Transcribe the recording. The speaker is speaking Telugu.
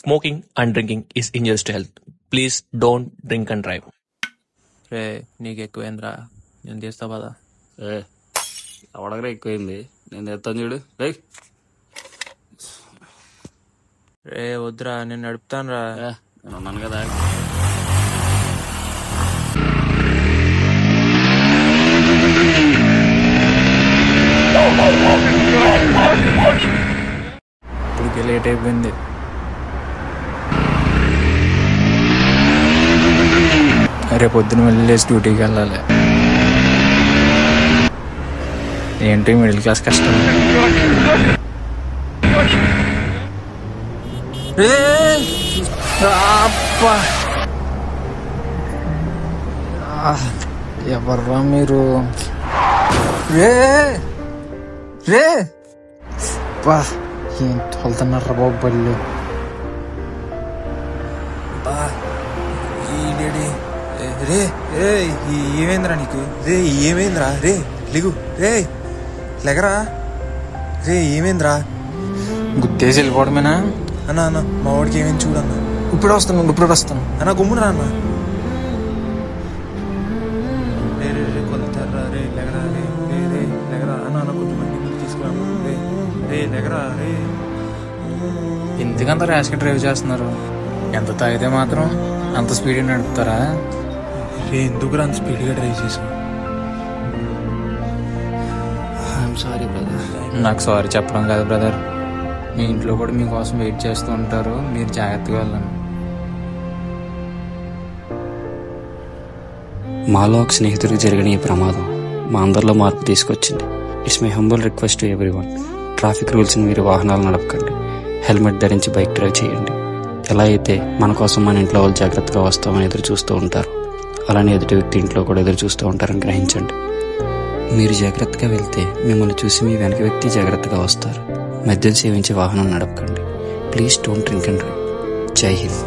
Smoking and drinking is injurious to health. Please don't drink and drive. రే నీకు ఎక్కువైందిరా, నేను తీస్తా పదా. అవడగర ఎక్కువైంది, నేను తెస్తాను చూడు. రే రే వద్దురా, నేను నడుపుతాను రా. నేను ఉన్నాను కదా. ఇప్పటికే లేట్ అయిపోయింది. రేపు పొద్దున మళ్ళీ లేచి డ్యూటీకి వెళ్ళాలి. ఏంటి మిడిల్ క్లాస్ కష్టం. ఎవర్రా మీరు? రే రే బా ఏం తోలుతున్నారా బాబు బళ్ళు. రే రే ఏమైందిరా నీకు? రే ఏమైందిరా? రే లిగు, రే లెగరా. రే ఏమైందిరా? గుర్తేసి వెళ్ళిపోవడమేనా? అన్న అన్న మా వాడికి ఏమైంది చూడన్నా. ఇప్పుడు వస్తాను అన్న గుమ్మురా అన్న. రే రే రే కొలుతారా. రే లెగరా. రే రే రే లెగరా అన్న. అన్న కొంచెం మంది తీసుకురా. రే రే లెగరా. రే ఎందుకంత ర్యాష్గా డ్రైవ్ చేస్తున్నారు? ఎంత తాగితే మాత్రం అంత స్పీడ్ నడుపుతారా? రే ఎందుకురా అంత స్పీడ్గా డ్రైవ్ చేసావు? I'm sorry brother. నాకు సారీ చెప్పడం కాదు బ్రదర్, మీ ఇంట్లో కూడా మీకోసం వెయిట్ చేస్తూ ఉంటారు. మీరు జాగ్రత్తగా వెళ్ళండి. మాలో ఒక స్నేహితుడికి జరిగిన ఈ ప్రమాదం మా అందరిలో మార్పు తీసుకొచ్చింది. It's my humble request to everyone. Traffic రూల్స్ని మీరు వాహనాలు నడపకండి. హెల్మెట్ ధరించి బైక్ డ్రైవ్ చేయండి. ఎలా అయితే మన కోసం మన ఇంట్లో వాళ్ళు జాగ్రత్తగా వస్తామని ఎదురు చూస్తూ ఉంటారు, అలానే ఎదుటి వ్యక్తి ఇంట్లో కూడా ఎదురు చూస్తూ ఉంటారని గ్రహించండి. మీరు జాగ్రత్తగా వెళ్తే మిమ్మల్ని చూసి మీ వెనక వ్యక్తి జాగ్రత్తగా వస్తారు. మద్యం సేవించి వాహనం నడపకండి. Please don't drink and drive. జై హింద్.